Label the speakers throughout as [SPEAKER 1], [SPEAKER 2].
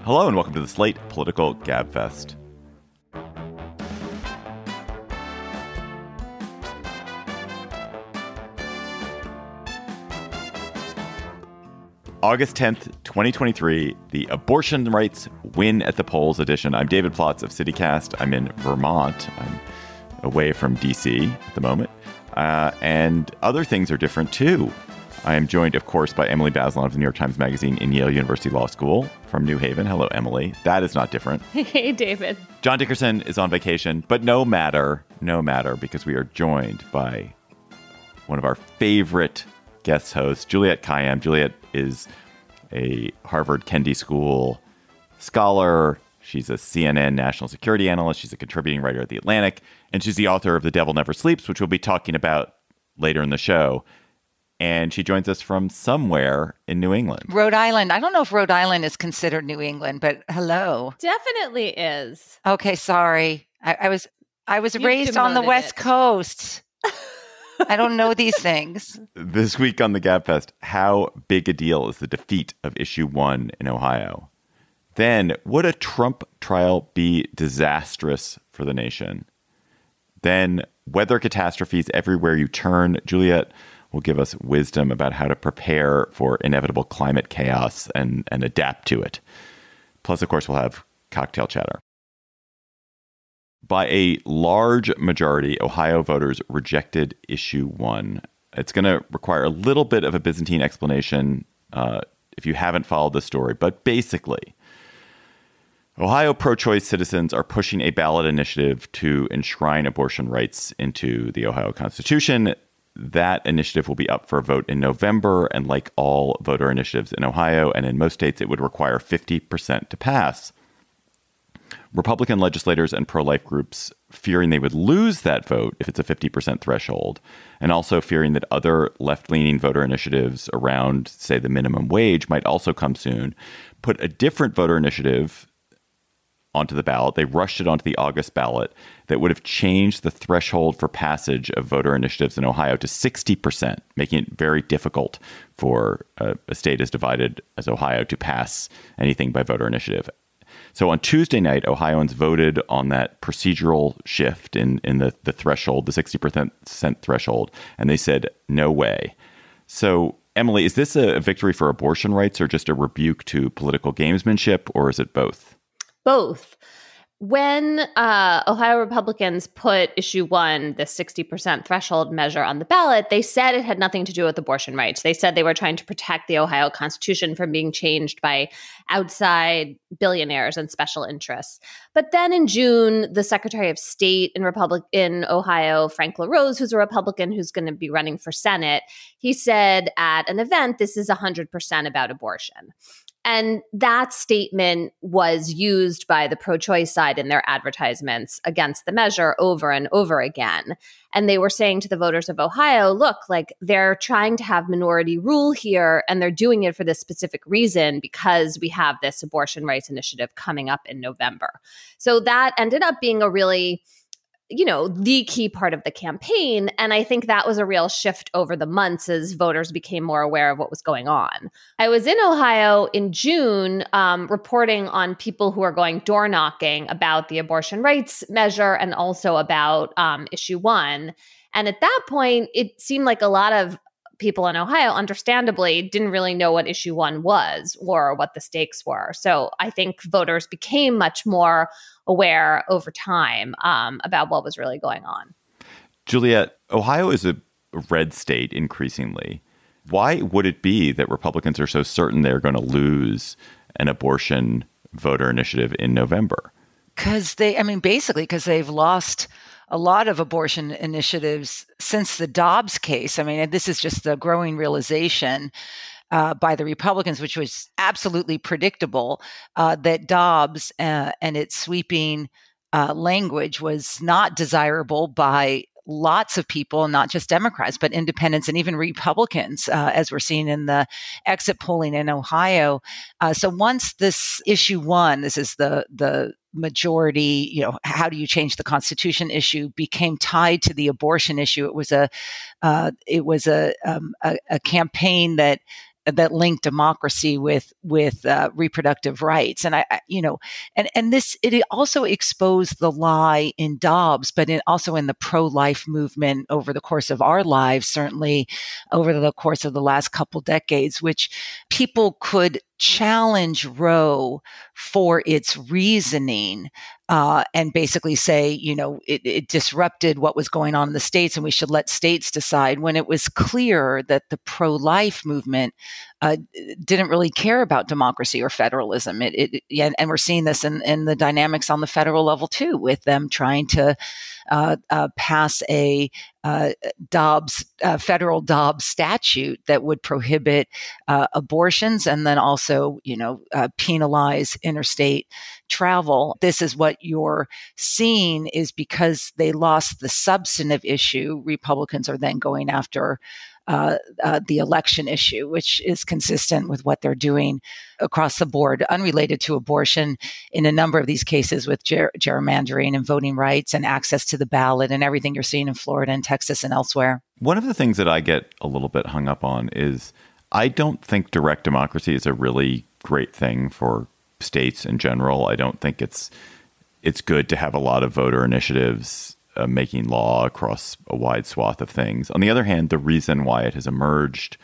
[SPEAKER 1] Hello and welcome to the Slate Political Gabfest. August 10th, 2023, the Abortion Rights Win at the Polls edition. I'm David Plotz of CityCast. I'm in Vermont. I'm away from D.C. at the moment. And other things are different, too. I am joined, of course, by Emily Bazelon of the New York Times Magazine in Yale University Law School from New Haven. Hello, Emily. That is not different.
[SPEAKER 2] Hey, David.
[SPEAKER 1] John Dickerson is on vacation, but no matter, because we are joined by one of our favorite guest hosts, Juliette Kayyem. Juliette is a Harvard Kennedy School scholar. She's a CNN national security analyst. She's a contributing writer at The Atlantic. And she's the author of The Devil Never Sleeps, which we'll be talking about later in the show. And she joins us from somewhere in New England.
[SPEAKER 3] Rhode Island. I don't know if Rhode Island is considered New England, but hello.
[SPEAKER 2] Definitely is.
[SPEAKER 3] Okay, sorry. I was raised on the West Coast. I don't know these things.
[SPEAKER 1] This week on the Gabfest, how big a deal is the defeat of Issue 1 in Ohio? Then, would a Trump trial be disastrous for the nation? Then, weather catastrophes everywhere you turn. Juliette will give us wisdom about how to prepare for inevitable climate chaos and adapt to it. Plus, of course, we'll have cocktail chatter. By a large majority, Ohio voters rejected Issue 1. It's going to require a little bit of a Byzantine explanation if you haven't followed the story. But basically, Ohio pro-choice citizens are pushing a ballot initiative to enshrine abortion rights into the Ohio Constitution. That initiative will be up for a vote in November. And like all voter initiatives in Ohio and in most states, it would require 50% to pass. Republican legislators and pro-life groups fearing they would lose that vote if it's a 50% threshold, and also fearing that other left-leaning voter initiatives around, say, the minimum wage might also come soon, put a different voter initiative onto the ballot. They rushed it onto the August ballot that would have changed the threshold for passage of voter initiatives in Ohio to 60%, making it very difficult for a state as divided as Ohio to pass anything by voter initiative. So on Tuesday night, Ohioans voted on that procedural shift in the threshold, the 60% threshold, and they said, no way. So, Emily, is this a victory for abortion rights or just a rebuke to political gamesmanship, or is it both?
[SPEAKER 2] Both. When Ohio Republicans put Issue 1, the 60% threshold measure, on the ballot, they said it had nothing to do with abortion rights. They said they were trying to protect the Ohio Constitution from being changed by outside billionaires and special interests. But then in June, the Secretary of State in Ohio, Frank LaRose, who's a Republican who's going to be running for Senate, he said at an event, this is 100% about abortion. And that statement was used by the pro-choice side in their advertisements against the measure over and over again. And they were saying to the voters of Ohio, look, like they're trying to have minority rule here, and they're doing it for this specific reason because we have this abortion rights initiative coming up in November. So that ended up being a really, the key part of the campaign. And I think that was a real shift over the months as voters became more aware of what was going on. I was in Ohio in June reporting on people who are going door knocking about the abortion rights measure and also about Issue 1. And at that point, it seemed like a lot of people in Ohio, understandably, didn't really know what Issue 1 was or what the stakes were. So I think voters became much more aware over time about what was really going on.
[SPEAKER 1] Juliette, Ohio is a red state increasingly. Why would it be that Republicans are so certain they're going to lose an abortion voter initiative in November?
[SPEAKER 3] Because they've lost a lot of abortion initiatives since the Dobbs case. I mean, this is just the growing realization by the Republicans, which was absolutely predictable, that Dobbs and its sweeping language was not desirable by lots of people, not just Democrats, but independents and even Republicans, as we're seeing in the exit polling in Ohio. So once this Issue 1, this is the majority, how do you change the Constitution issue, became tied to the abortion issue. It was a campaign that that link democracy with reproductive rights. And it also exposed the lie in Dobbs, but also in the pro-life movement over the course of our lives, certainly over the course of the last couple decades, which people could challenge Roe for its reasoning and basically say, it disrupted what was going on in the states and we should let states decide, when it was clear that the pro-life movement didn't really care about democracy or federalism. And we're seeing this in the dynamics on the federal level too, with them trying to pass a federal Dobbs statute that would prohibit abortions and then also, penalize interstate travel. This is what you're seeing, is because they lost the substantive issue, Republicans are then going after the election issue, which is consistent with what they're doing across the board, unrelated to abortion in a number of these cases with gerrymandering and voting rights and access to the ballot and everything you're seeing in Florida and Texas and elsewhere. One
[SPEAKER 1] of the things that I get a little bit hung up on is I don't think direct democracy is a really great thing for states in general. I don't think it's good to have a lot of voter initiatives making law across a wide swath of things. On the other hand, the reason why it has emerged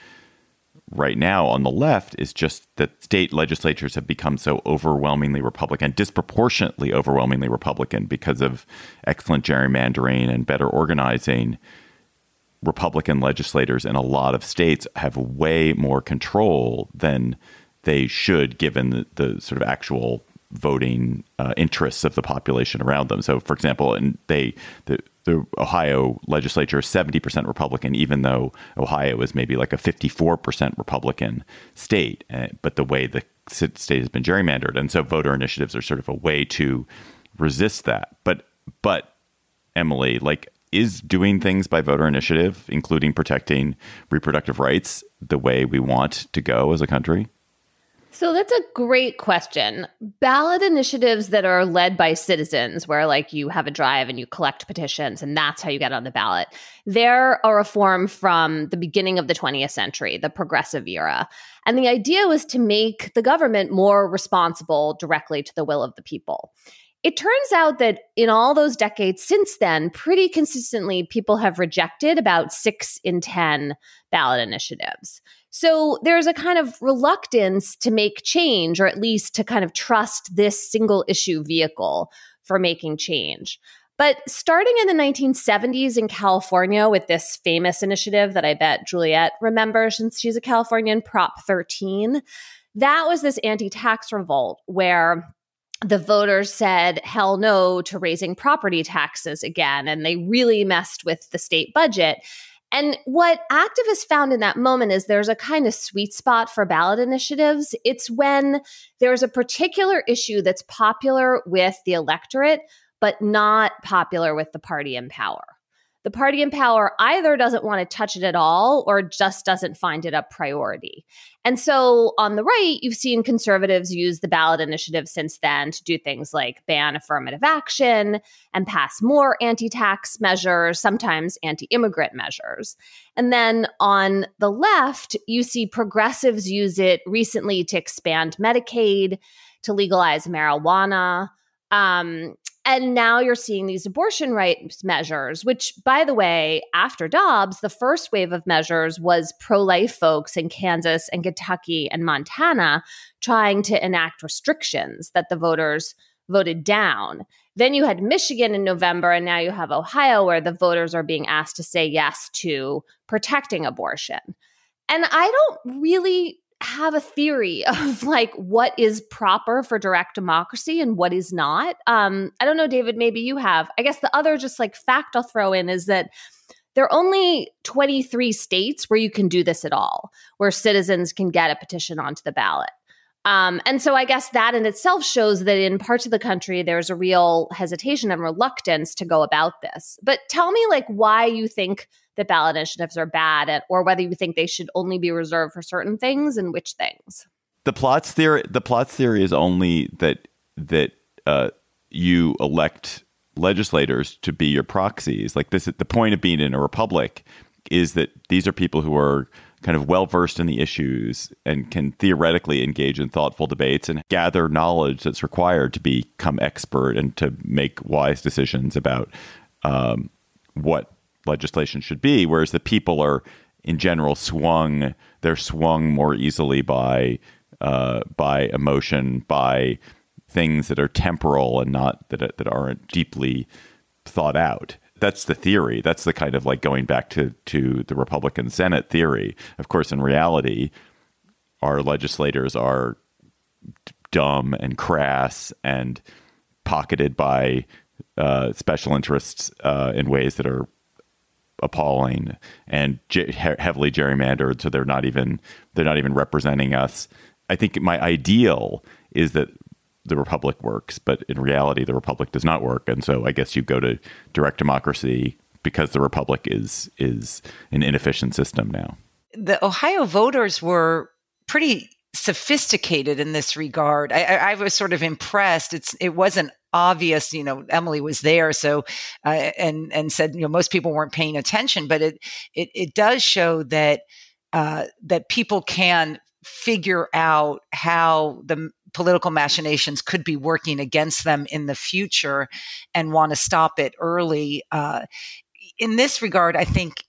[SPEAKER 1] right now on the left is just that state legislatures have become so overwhelmingly Republican, disproportionately overwhelmingly Republican, because of excellent gerrymandering and better organizing. Republican legislators in a lot of states have way more control than they should, given the sort of actual voting interests of the population around them. So, for example, the Ohio legislature is 70% Republican, even though Ohio is maybe like a 54% Republican state. But the way the state has been gerrymandered, and so voter initiatives are sort of a way to resist that. But Emily, is doing things by voter initiative, including protecting reproductive rights, the way we want to go as a country?
[SPEAKER 2] So that's a great question. Ballot initiatives that are led by citizens, where you have a drive and you collect petitions and that's how you get on the ballot, they're a reform from the beginning of the 20th century, the progressive era. And the idea was to make the government more responsible directly to the will of the people. It turns out that in all those decades since then, pretty consistently, people have rejected about 6 in 10 ballot initiatives. So there's a kind of reluctance to make change, or at least to kind of trust this single issue vehicle for making change. But starting in the 1970s in California with this famous initiative that I bet Juliette remembers since she's a Californian, Prop 13, that was this anti-tax revolt where the voters said hell no to raising property taxes again, and they really messed with the state budget. And what activists found in that moment is there's a kind of sweet spot for ballot initiatives. It's when there's a particular issue that's popular with the electorate, but not popular with the party in power. The party in power either doesn't want to touch it at all or just doesn't find it a priority. And so on the right, you've seen conservatives use the ballot initiative since then to do things like ban affirmative action and pass more anti-tax measures, sometimes anti-immigrant measures. And then on the left, you see progressives use it recently to expand Medicaid, to legalize marijuana, and now you're seeing these abortion rights measures, which, by the way, after Dobbs, the first wave of measures was pro-life folks in Kansas and Kentucky and Montana trying to enact restrictions that the voters voted down. Then you had Michigan in November, and now you have Ohio, where the voters are being asked to say yes to protecting abortion. And I don't really have a theory of what is proper for direct democracy and what is not. I don't know, David, maybe you have. I guess the other just fact I'll throw in is that there are only 23 states where you can do this at all, where citizens can get a petition onto the ballot. And so I guess that in itself shows that in parts of the country, there's a real hesitation and reluctance to go about this. But tell me why you think that ballot initiatives are bad, or whether you think they should only be reserved for certain things and which things.
[SPEAKER 1] The Plotz theory is only that you elect legislators to be your proxies. The point of being in a republic is that these are people who are kind of well-versed in the issues and can theoretically engage in thoughtful debates and gather knowledge that's required to become expert and to make wise decisions about what legislation should be, whereas the people are in general they're swung more easily by emotion, by things that are temporal and not that aren't deeply thought out. That's the theory. That's the kind of like going back to the Republican Senate theory. Of course, in reality, our legislators are dumb and crass and pocketed by special interests in ways that are appalling and heavily gerrymandered. So they're not even representing us. I think my ideal is that the Republic works, but in reality, the Republic does not work. And so I guess you go to direct democracy because the Republic is an inefficient system now.
[SPEAKER 3] The Ohio voters were pretty sophisticated in this regard. I was sort of impressed. It wasn't obvious, Emily was there, so and said, most people weren't paying attention, but it does show that people can figure out how the political machinations could be working against them in the future and want to stop it early. In this regard, I think,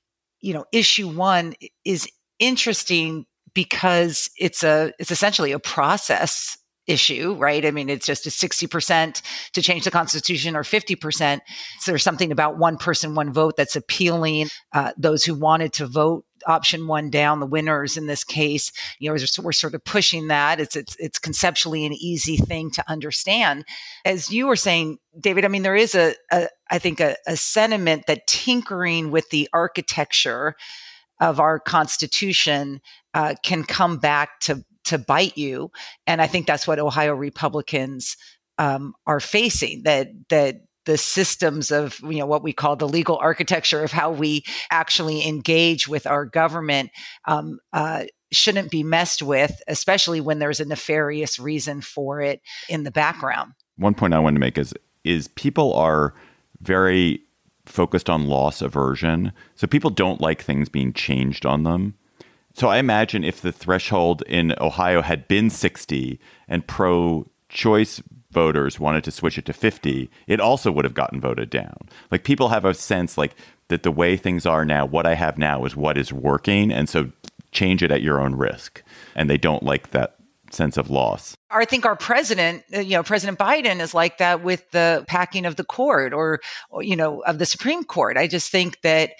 [SPEAKER 3] issue one is interesting because it's essentially a process issue, right? I mean, it's just a 60% to change the Constitution or 50%. So there's something about one person, one vote that's appealing. Those who wanted to vote option one down, the winners in this case, we're sort of pushing that. It's conceptually an easy thing to understand. As you were saying, David, I mean, there is I think a sentiment that tinkering with the architecture of our Constitution can come back to bite you. And I think that's what Ohio Republicans are facing, that the systems of, what we call the legal architecture of how we actually engage with our government shouldn't be messed with, especially when there's a nefarious reason for it in the background.
[SPEAKER 1] One point I wanted to make is people are very focused on loss aversion. So people don't like things being changed on them. So I imagine if the threshold in Ohio had been 60 and pro-choice voters wanted to switch it to 50, it also would have gotten voted down. Like, people have a sense like that the way things are now, what I have now is what is working. And so change it at your own risk. And they don't like that sense of loss.
[SPEAKER 3] I think our president, President Biden is like that with the packing of the court or of the Supreme Court. I just think that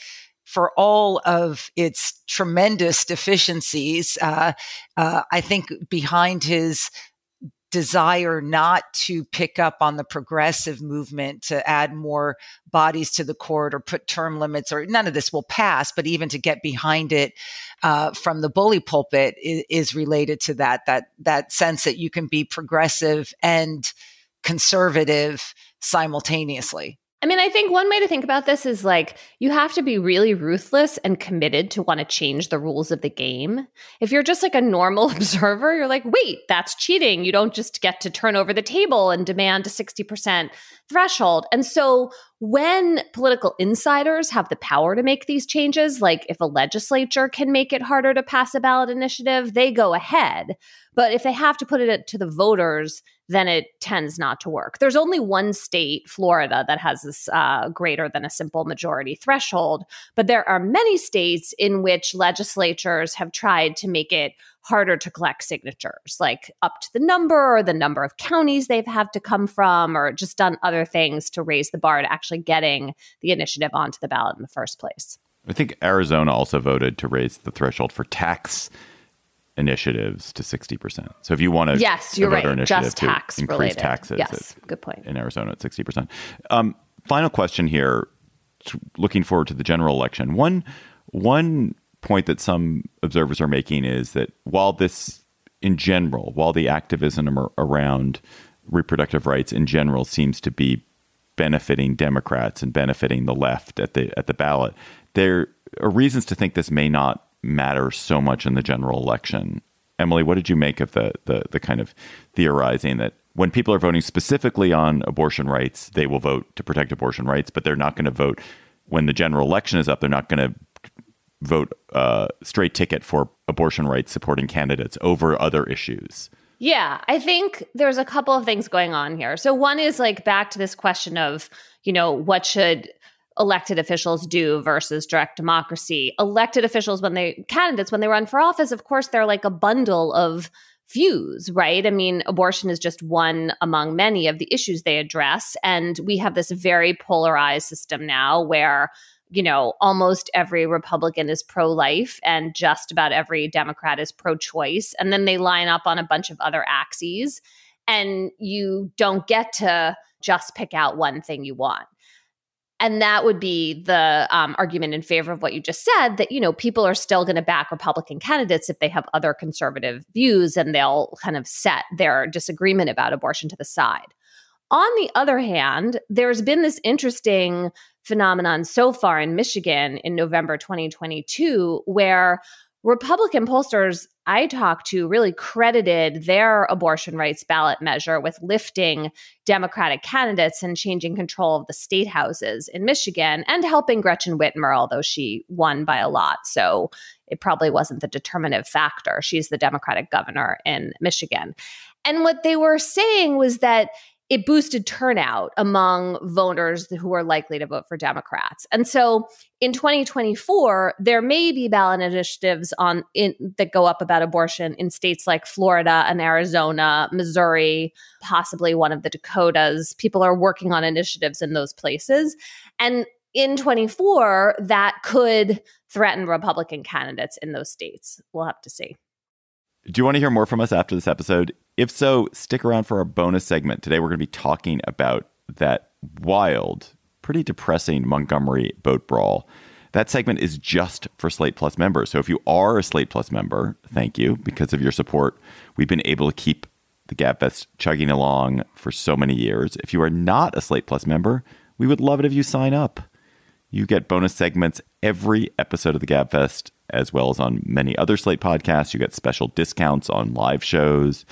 [SPEAKER 3] for all of its tremendous deficiencies, I think behind his desire not to pick up on the progressive movement to add more bodies to the court or put term limits, or none of this will pass, but even to get behind it from the bully pulpit is related to that sense that you can be progressive and conservative simultaneously.
[SPEAKER 2] I mean, I think one way to think about this is like, you have to be really ruthless and committed to want to change the rules of the game. If you're just like a normal observer, you're like, wait, that's cheating. You don't just get to turn over the table and demand a 60% threshold. And so when political insiders have the power to make these changes, like if a legislature can make it harder to pass a ballot initiative, they go ahead. But if they have to put it to the voters, then it tends not to work. There's only one state, Florida, that has this greater than a simple majority threshold. But there are many states in which legislatures have tried to make it harder to collect signatures, like up to the number or the number of counties they've had to come from, or just done other things to raise the bar to actually getting the initiative onto the ballot in the first place.
[SPEAKER 1] I think Arizona also voted to raise the threshold for tax initiatives to 60%. So if you want to,
[SPEAKER 2] yes, you're right, just
[SPEAKER 1] to
[SPEAKER 2] tax
[SPEAKER 1] increase
[SPEAKER 2] related
[SPEAKER 1] taxes,
[SPEAKER 2] yes, good point.
[SPEAKER 1] In Arizona at 60%. Final question here, looking forward to the general election. One point that some observers are making is that while this, in general, while the activism around reproductive rights in general seems to be benefiting Democrats and benefiting the left at the ballot, there are reasons to think this may not matter so much in the general election. Emily, what did you make of the kind of theorizing that when people are voting specifically on abortion rights, they will vote to protect abortion rights, but they're not going to vote when the general election is up? They're not going to vote straight ticket for abortion rights supporting candidates over other issues.
[SPEAKER 2] Yeah, I think there's a couple of things going on here. So one is like back to this question of, what should elected officials do versus direct democracy. Elected officials, candidates, when they run for office, of course, they're like a bundle of views, right? I mean, abortion is just one among many of the issues they address. And we have this very polarized system now where almost every Republican is pro-life and just about every Democrat is pro-choice. And then they line up on a bunch of other axes, and you don't get to just pick out one thing you want. And that would be the argument in favor of what you just said, that, people are still going to back Republican candidates if they have other conservative views, and they'll kind of set their disagreement about abortion to the side. On the other hand, there's been this interesting phenomenon so far in Michigan in November 2022, where Republican pollsters I talked to really credited their abortion rights ballot measure with lifting Democratic candidates and changing control of the state houses in Michigan and helping Gretchen Whitmer, although she won by a lot. So it probably wasn't the determinative factor. She's the Democratic governor in Michigan. And what they were saying was that it boosted turnout among voters who are likely to vote for Democrats. And so in 2024, there may be ballot initiatives that go up about abortion in states like Florida and Arizona, Missouri, possibly one of the Dakotas. People are working on initiatives in those places. And in 24, that could threaten Republican candidates in those states. We'll have to see.
[SPEAKER 1] Do you want to hear more from us after this episode? If so, stick around for our bonus segment. Today, we're going to be talking about that wild, pretty depressing Montgomery boat brawl. That segment is just for Slate Plus members. So if you are a Slate Plus member, thank you. Because of your support, we've been able to keep the Gabfest chugging along for so many years. If you are not a Slate Plus member, we would love it if you sign up. You get bonus segments every episode of the Gabfest, as well as on many other Slate podcasts. You get special discounts on live shows,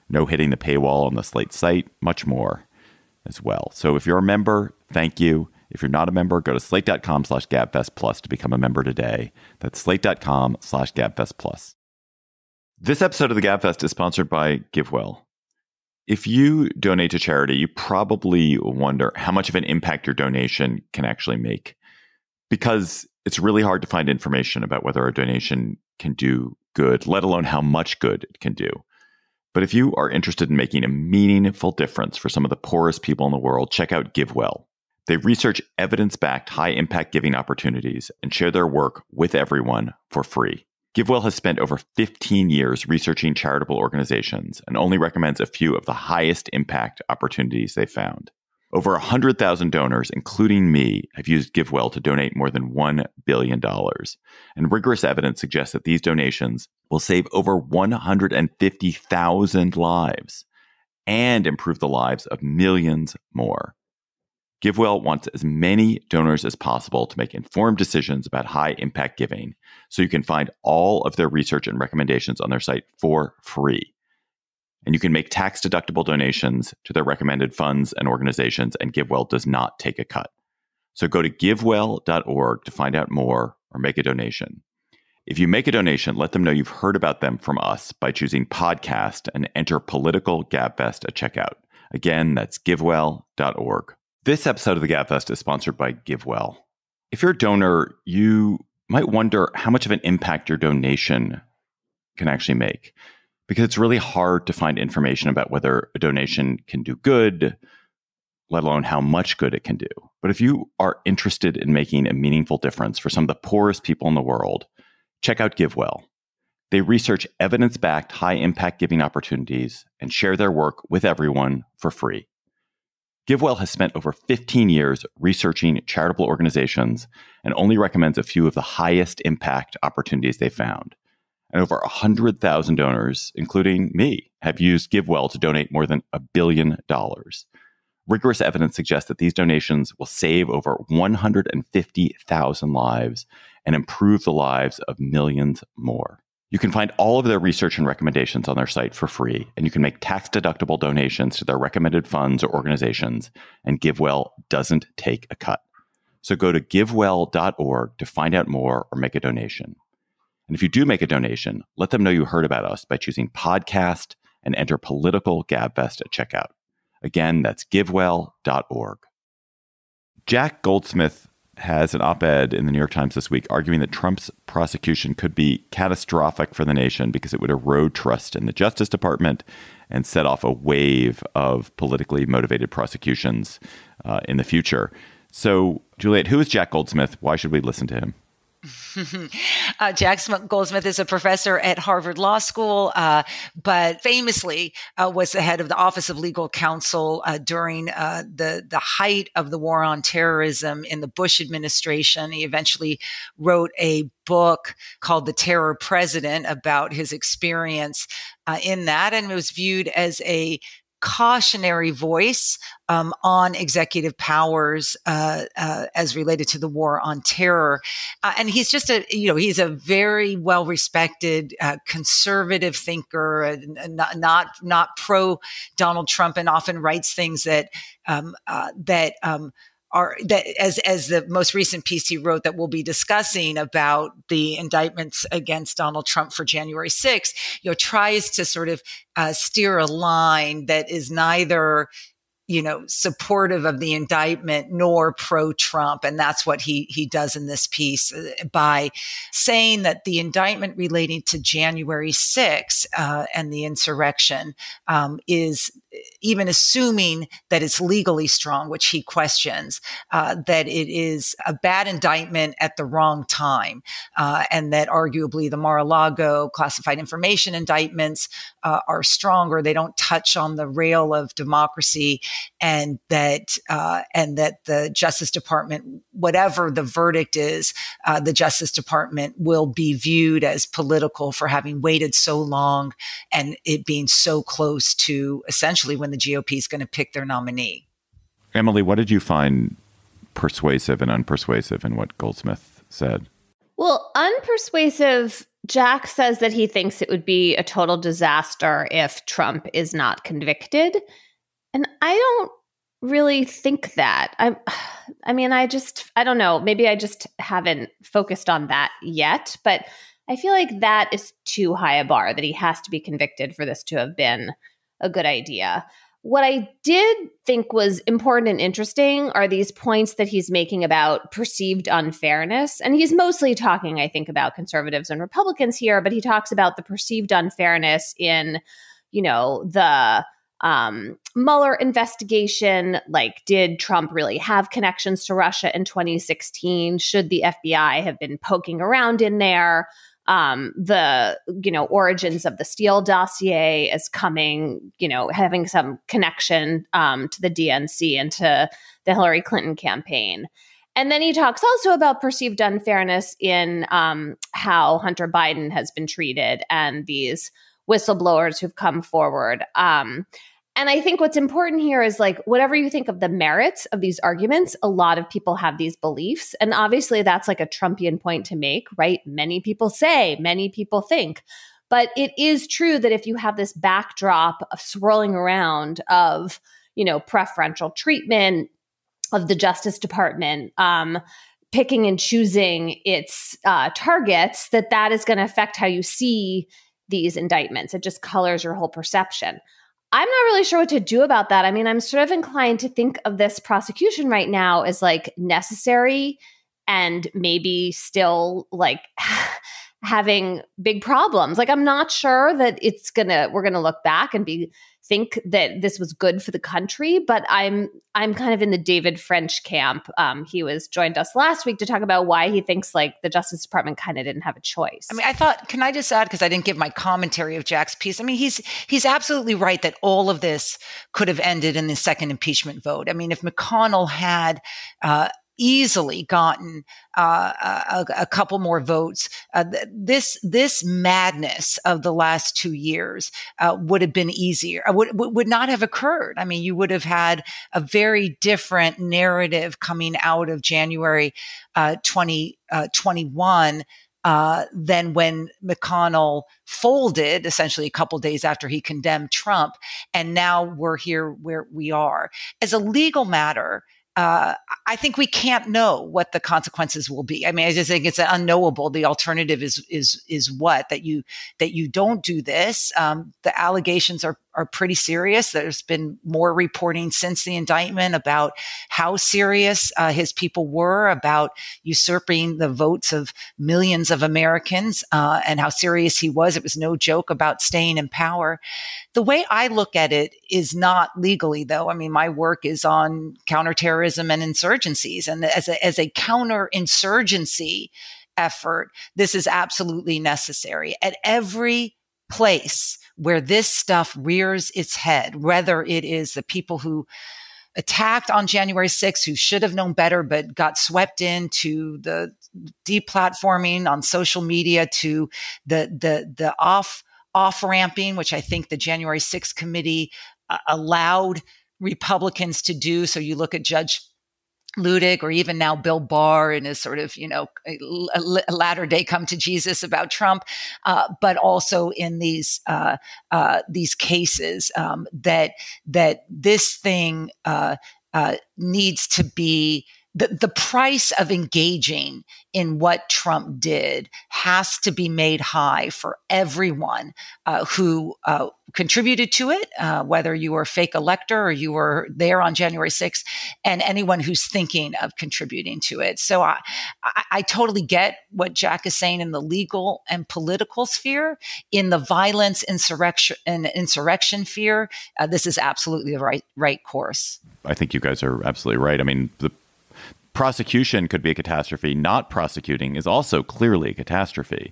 [SPEAKER 1] no hitting the paywall on the Slate site, much more as well. So if you're a member, thank you. If you're not a member, go to slate.com/Gabfest Plus to become a member today. That's slate.com/Gabfest Plus. This episode of the Gabfest is sponsored by GiveWell. If you donate to charity, you probably wonder how much of an impact your donation can actually make, because it's really hard to find information about whether a donation can do good, let alone how much good it can do. But if you are interested in making a meaningful difference for some of the poorest people in the world, check out GiveWell. They research evidence-backed high-impact giving opportunities and share their work with everyone for free. GiveWell has spent over 15 years researching charitable organizations and only recommends a few of the highest impact opportunities they found. Over 100,000 donors, including me, have used GiveWell to donate more than $1 billion. And rigorous evidence suggests that these donations will save over 150,000 lives and improve the lives of millions more. GiveWell wants as many donors as possible to make informed decisions about high-impact giving, so you can find all of their research and recommendations on their site for free. And you can make tax-deductible donations to their recommended funds and organizations, and GiveWell does not take a cut. So go to givewell.org to find out more or make a donation. If you make a donation, let them know you've heard about them from us by choosing podcast and enter Political Gabfest at checkout. Again, that's givewell.org. This episode of the Gabfest is sponsored by GiveWell. If you're a donor, you might wonder how much of an impact your donation can actually make, because it's really hard to find information about whether a donation can do good, let alone how much good it can do. But if you are interested in making a meaningful difference for some of the poorest people in the world, check out GiveWell. They research evidence-backed high-impact giving opportunities and share their work with everyone for free. GiveWell has spent over 15 years researching charitable organizations and only recommends a few of the highest impact opportunities they found. And over 100,000 donors, including me, have used GiveWell to donate more than $1 billion. Rigorous evidence suggests that these donations will save over 150,000 lives and improve the lives of millions more. You can find all of their research and recommendations on their site for free, and you can make tax-deductible donations to their recommended funds or organizations, and GiveWell doesn't take a cut. So go to givewell.org to find out more or make a donation. And if you do make a donation, let them know you heard about us by choosing podcast and enter political Gabfest at checkout. Again, that's givewell.org. Jack Goldsmith has an op-ed in the New York Times this week arguing that Trump's prosecution could be catastrophic for the nation because it would erode trust in the Justice Department and set off a wave of politically motivated prosecutions in the future. So, Juliette, who is Jack Goldsmith? Why should we listen to him?
[SPEAKER 3] Jack Goldsmith is a professor at Harvard Law School, but famously was the head of the Office of Legal Counsel during the height of the war on terrorism in the Bush administration. He eventually wrote a book called The Terror President about his experience in that, and it was viewed as a cautionary voice on executive powers as related to the war on terror. And he's just he's a very well-respected conservative thinker, not pro Donald Trump, and often writes things that as the most recent piece he wrote that we'll be discussing about the indictments against Donald Trump for January 6th, tries to sort of steer a line that is neither supportive of the indictment nor pro-Trump. And that's what he does in this piece by saying that the indictment relating to January 6th and the insurrection is, even assuming that it's legally strong, which he questions, that it is a bad indictment at the wrong time, and that arguably the Mar-a-Lago classified information indictments are stronger. They don't touch on the rail of democracy, and that the Justice Department, whatever the verdict is, the Justice Department will be viewed as political for having waited so long and it being so close to essentially when the GOP is going to pick their nominee.
[SPEAKER 1] Emily, what did you find persuasive and unpersuasive in what Goldsmith said?
[SPEAKER 2] Well, unpersuasive, Jack says that he thinks it would be a total disaster if Trump is not convicted. And I don't really think that. I don't know. Maybe I just haven't focused on that yet, but I feel like that is too high a bar, that he has to be convicted for this to have been a good idea. What I did think was important and interesting are these points that he's making about perceived unfairness. And he's mostly talking, I think, about conservatives and Republicans here, but he talks about the perceived unfairness in, the Mueller investigation. Like, did Trump really have connections to Russia in 2016? Should the FBI have been poking around in there? The origins of the Steele dossier as coming, having some connection to the DNC and to the Hillary Clinton campaign. And then he talks also about perceived unfairness in how Hunter Biden has been treated and these whistleblowers who've come forward. And I think what's important here is, like, whatever you think of the merits of these arguments, a lot of people have these beliefs. And obviously that's like a Trumpian point to make, right? Many people say, many people think. But it is true that if you have this backdrop of swirling around of, preferential treatment of the Justice Department, picking and choosing its targets, that is going to affect how you see these indictments. It just colors your whole perception. I'm not really sure what to do about that. I mean, I'm sort of inclined to think of this prosecution right now as like necessary and maybe still like having big problems. Like, I'm not sure that we're gonna look back and think that this was good for the country, but I'm kind of in the David French camp. He joined us last week to talk about why he thinks like the Justice Department kind of didn't have a choice.
[SPEAKER 3] I mean, can I just add, because I didn't give my commentary of Jack's piece. I mean, he's absolutely right that all of this could have ended in the second impeachment vote. I mean, if McConnell had easily gotten a couple more votes, this madness of the last 2 years would have been easier, would not have occurred. I mean, you would have had a very different narrative coming out of January 2021 than when McConnell folded essentially a couple days after he condemned Trump. And now we're here where we are. As a legal matter, I think we can't know what the consequences will be. I mean, I just think it's unknowable. The alternative is what? That you don't do this. The allegations are pretty serious. There's been more reporting since the indictment about how serious his people were about usurping the votes of millions of Americans, and how serious he was. It was no joke about staying in power. The way I look at it is not legally, though. I mean, my work is on counterterrorism and insurgencies. And as a counterinsurgency effort, this is absolutely necessary. At every place where this stuff rears its head, whether it is the people who attacked on January 6th, who should have known better, but got swept into the deplatforming on social media, to the off-ramping, which I think the January 6th committee allowed Republicans to do. So you look at Judge Ludick, or even now Bill Barr in his sort of, a latter day come to Jesus about Trump, but also in these cases, that this thing needs to be the price of engaging in what Trump did has to be made high for everyone who contributed to it, whether you were a fake elector or you were there on January 6th, and anyone who's thinking of contributing to it. So I totally get what Jack is saying in the legal and political sphere. In the violence, insurrection sphere, this is absolutely the right course.
[SPEAKER 1] I think you guys are absolutely right. I mean, the prosecution could be a catastrophe. Not prosecuting is also clearly a catastrophe.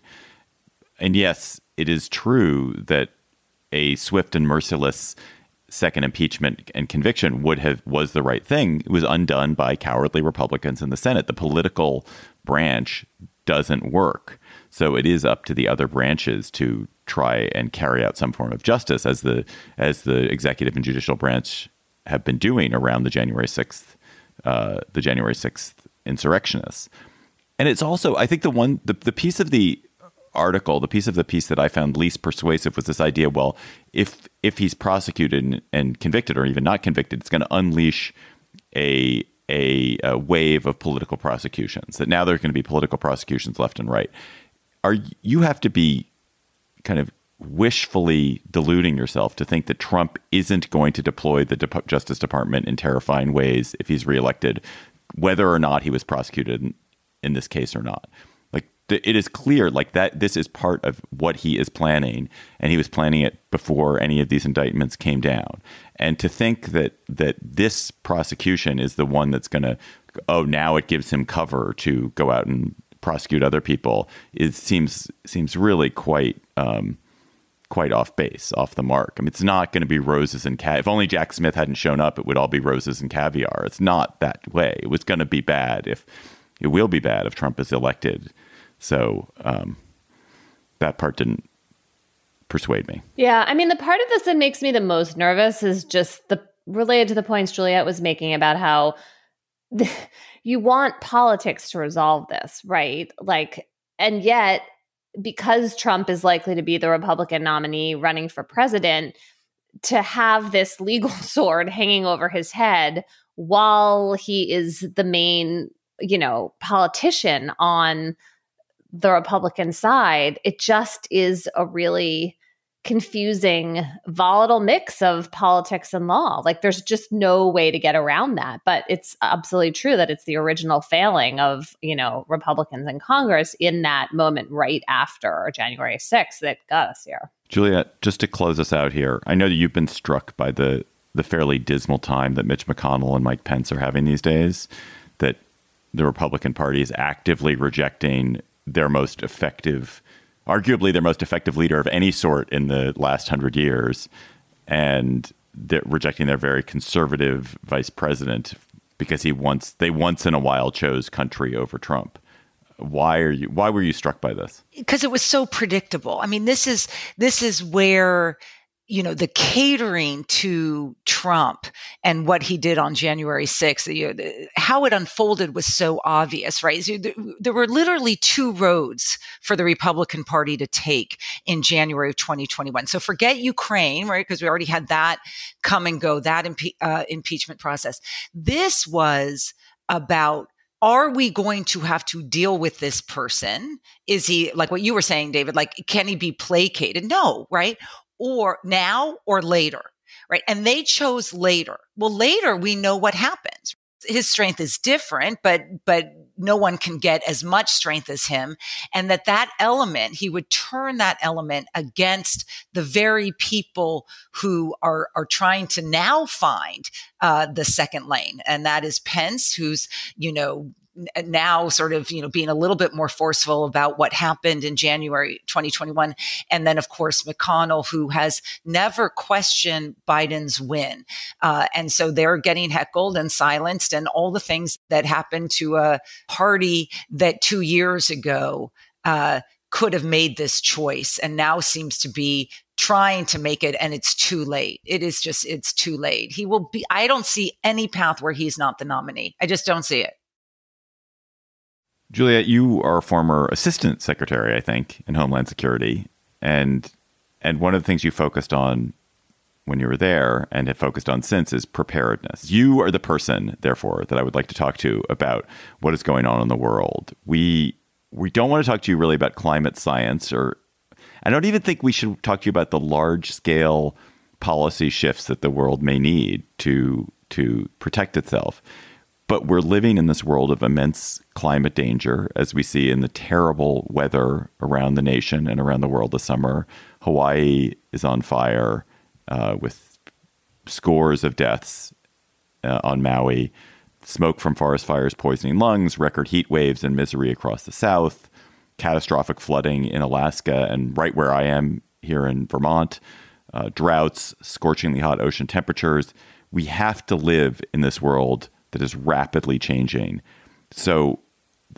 [SPEAKER 1] And yes, it is true that a swift and merciless second impeachment and conviction was the right thing. It was undone by cowardly Republicans in the Senate. The political branch doesn't work. So it is up to the other branches to try and carry out some form of justice, as the executive and judicial branch have been doing around the January 6th insurrectionists. And it's also, I think the piece of the article, the piece that I found least persuasive was this idea, well, if he's prosecuted and convicted, or even not convicted, it's going to unleash a wave of political prosecutions, that now there are going to be political prosecutions left and right. You have to be kind of wishfully deluding yourself to think that Trump isn't going to deploy the Justice Department in terrifying ways if he's reelected, whether or not he was prosecuted in this case or not. Like, it is clear like that this is part of what he is planning, and he was planning it before any of these indictments came down. And to think that this prosecution is the one that's going to, now it gives him cover to go out and prosecute other people, seems really quite off base, off the mark. I mean, it's not going to be roses and if only Jack Smith hadn't shown up, it would all be roses and caviar. It's not that way. It was going to be bad it will be bad if Trump is elected. So that part didn't persuade me.
[SPEAKER 2] Yeah. I mean, the part of this that makes me the most nervous is just related to the points Juliette was making about how you want politics to resolve this, right? Like, and yet, because Trump is likely to be the Republican nominee running for president, to have this legal sword hanging over his head while he is the main, politician on the Republican side, it just is a really confusing, volatile mix of politics and law. Like, there's just no way to get around that. But it's absolutely true that it's the original failing of, Republicans in Congress in that moment right after January 6th that got us here.
[SPEAKER 1] Juliette, just to close us out here, I know that you've been struck by the fairly dismal time that Mitch McConnell and Mike Pence are having these days, that the Republican Party is actively rejecting arguably their most effective leader of any sort in the last 100 years, and they're rejecting their very conservative vice president because they once in a while chose country over Trump. Why were you struck by this?
[SPEAKER 3] Because it was so predictable. I mean, this is where the catering to Trump and what he did on January 6th, how it unfolded was so obvious, right? So there were literally two roads for the Republican Party to take in January of 2021. So forget Ukraine, right? Because we already had that come and go, that impeachment process. This was about, are we going to have to deal with this person? Is he, like what you were saying, David, like, can he be placated? No, right? Or now or later, right? And they chose later. Well, later we know what happens. His strength is different, but no one can get as much strength as him. And that element, he would turn that element against the very people who are trying to now find the second lane. And that is Pence, who's, now sort of, being a little bit more forceful about what happened in January 2021. And then, of course, McConnell, who has never questioned Biden's win. And so they're getting heckled and silenced, and all the things that happened to a party that 2 years ago could have made this choice and now seems to be trying to make it, and it's too late. It's too late. He will be, I don't see any path where he's not the nominee. I just don't see it.
[SPEAKER 1] Juliette, you are a former assistant secretary, I think, in Homeland Security. And one of the things you focused on when you were there and have focused on since is preparedness. You are the person, therefore, that I would like to talk to about what is going on in the world. We don't want to talk to you really about climate science, or I don't even think we should talk to you about the large scale policy shifts that the world may need to protect itself. But we're living in this world of immense climate danger, as we see in the terrible weather around the nation and around the world this summer. Hawaii is on fire with scores of deaths on Maui, smoke from forest fires poisoning lungs, record heat waves and misery across the South, catastrophic flooding in Alaska and right where I am here in Vermont, droughts, scorchingly hot ocean temperatures. We have to live in this world that is rapidly changing. So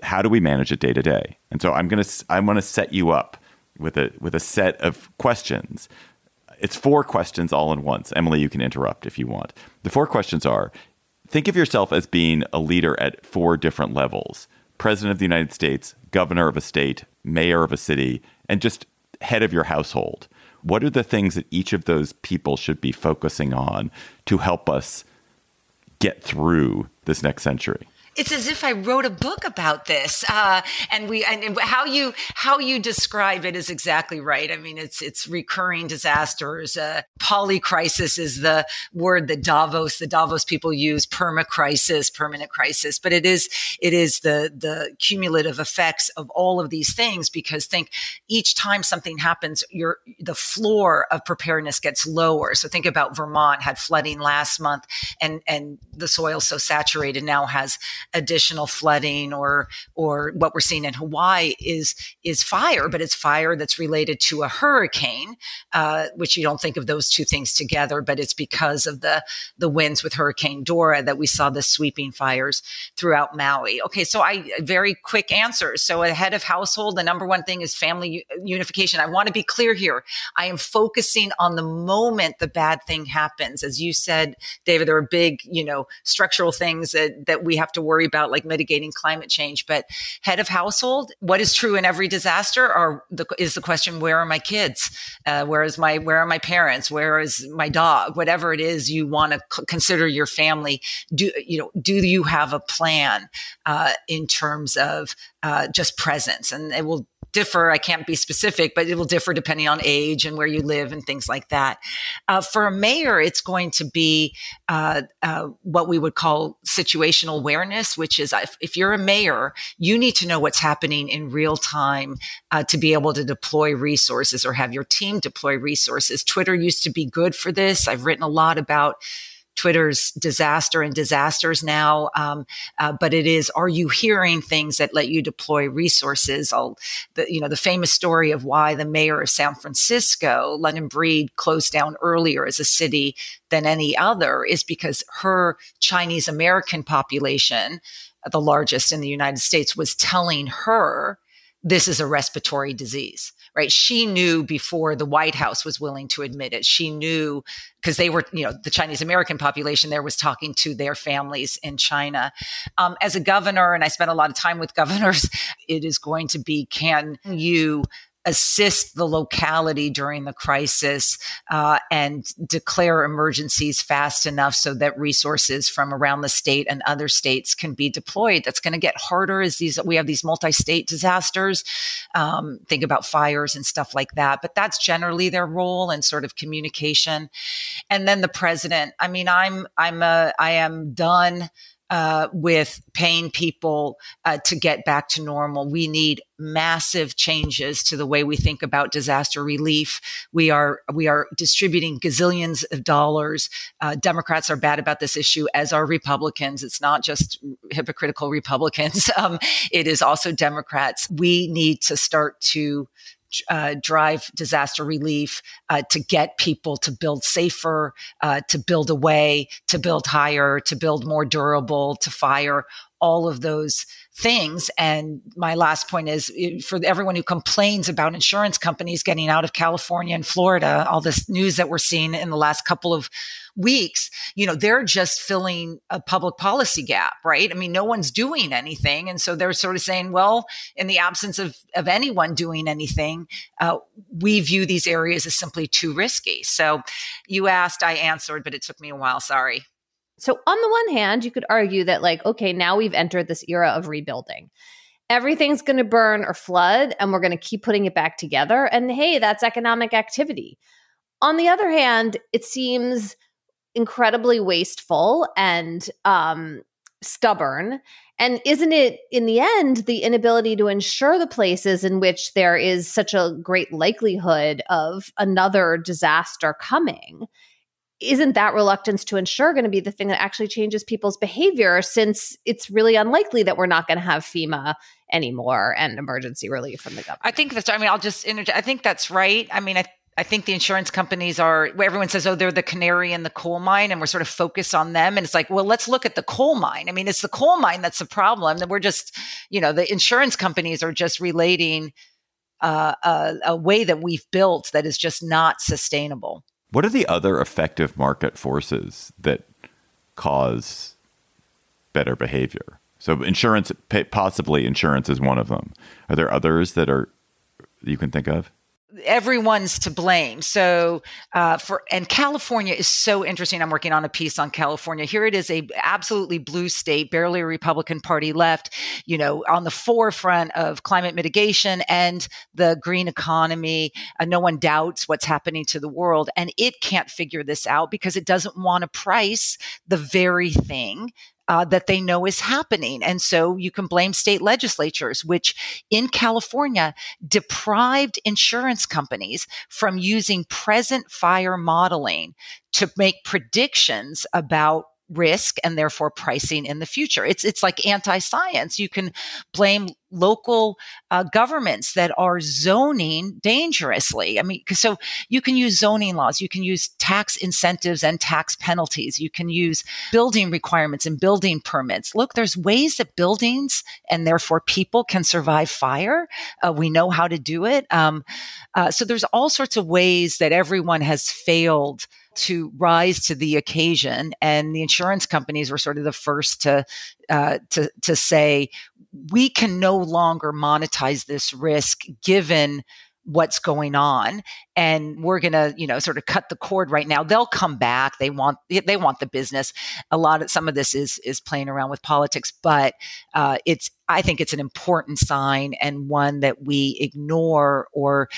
[SPEAKER 1] how do we manage it day to day? And so I'm going to set you up with a set of questions. It's 4 questions all in once. Emily, you can interrupt if you want. The 4 questions are: think of yourself as being a leader at 4 different levels: president of the United States, governor of a state, mayor of a city, and just head of your household. What are the things that each of those people should be focusing on to help us get through this next century?
[SPEAKER 3] It's as if I wrote a book about this, and how you describe it is exactly right. I mean, it's recurring disasters. Polycrisis is the word that the Davos people use. Permacrisis, permanent crisis. But it is the cumulative effects of all of these things. Because think, each time something happens, the floor of preparedness gets lower. So think about Vermont had flooding last month, and the soil's so saturated now has additional flooding, or what we're seeing in Hawaii is fire, but it's fire that's related to a hurricane, which you don't think of those two things together, but it's because of the winds with Hurricane Dora that we saw the sweeping fires throughout Maui. Okay, so very quick answers. So a head of household, the number one thing is family unification. I want to be clear here. I am focusing on the moment the bad thing happens. As you said, David, there are big, structural things that we have to worry about, like mitigating climate change. But head of household, what is true in every disaster is the question: where are my kids? Where are my parents? Where is my dog? Whatever it is you want to consider your family. Do you have a plan in terms of just presence? And it will differ. I can't be specific, but it will differ depending on age and where you live and things like that. For a mayor, it's going to be what we would call situational awareness, which is if you're a mayor, you need to know what's happening in real time to be able to deploy resources or have your team deploy resources. Twitter used to be good for this. I've written a lot about Twitter's disaster and disasters now. But it is, are you hearing things that let you deploy resources? The famous story of why the mayor of San Francisco, London Breed, closed down earlier as a city than any other is because her Chinese American population, the largest in the United States, was telling her this is a respiratory disease. right? She knew before the White House was willing to admit it. She knew because they were, the Chinese American population there was talking to their families in China. As a governor, and I spent a lot of time with governors, it is going to be, can you assist the locality during the crisis and declare emergencies fast enough so that resources from around the state and other states can be deployed. That's going to get harder as we have these multi-state disasters. Think about fires and stuff like that. But that's generally their role and sort of communication. And then the president. I mean, I am done with paying people to get back to normal. We need massive changes to the way we think about disaster relief. We are distributing gazillions of dollars. Democrats are bad about this issue, as are Republicans. It's not just hypocritical Republicans. It is also Democrats. We need to start to drive disaster relief, to get people to build safer, to build away, to build higher, to build more durable, to fire, all of those things. And my last point is for everyone who complains about insurance companies getting out of California and Florida, all this news that we're seeing in the last couple of weeks, they're just filling a public policy gap, right? I mean, no one's doing anything. And so they're sort of saying, well, in the absence of anyone doing anything, we view these areas as simply too risky. So you asked, I answered, but it took me a while. Sorry.
[SPEAKER 2] So on the one hand, you could argue that okay, now we've entered this era of rebuilding. Everything's going to burn or flood, and we're going to keep putting it back together. And hey, that's economic activity. On the other hand, it seems incredibly wasteful and stubborn. And isn't it, in the end, the inability to insure the places in which there is such a great likelihood of another disaster coming? Isn't that reluctance to insure going to be the thing that actually changes people's behavior, since it's really unlikely that we're not going to have FEMA anymore and emergency relief from the government?
[SPEAKER 3] I think that's, I'll just interject. I think that's right. I mean, I think the insurance companies everyone says, oh, they're the canary in the coal mine, and we're sort of focused on them. And it's like, well, let's look at the coal mine. I mean, it's the coal mine that's the problem. That we're just, the insurance companies are just relating a way that we've built that is just not sustainable.
[SPEAKER 1] What are the other effective market forces that cause better behavior? So insurance, possibly insurance is one of them. Are there others that you can think of?
[SPEAKER 3] Everyone's to blame. So, and California is so interesting. I'm working on a piece on California. Here it is, a absolutely blue state, barely a Republican Party left, on the forefront of climate mitigation and the green economy. No one doubts what's happening to the world, and it can't figure this out because it doesn't want to price the very thing that they know is happening. And so you can blame state legislatures, which in California deprived insurance companies from using present fire modeling to make predictions about risk and therefore pricing in the future. It's like anti-science. You can blame local governments that are zoning dangerously. I mean, so you can use zoning laws, you can use tax incentives and tax penalties, you can use building requirements and building permits. Look, there's ways that buildings and therefore people can survive fire. We know how to do it. So there's all sorts of ways that everyone has failed to rise to the occasion, and the insurance companies were sort of the first to say, we can no longer monetize this risk given what's going on, and we're going to, sort of cut the cord right now. They'll come back. They want the business. Some of this is playing around with politics, but I think it's an important sign, and one that we ignore or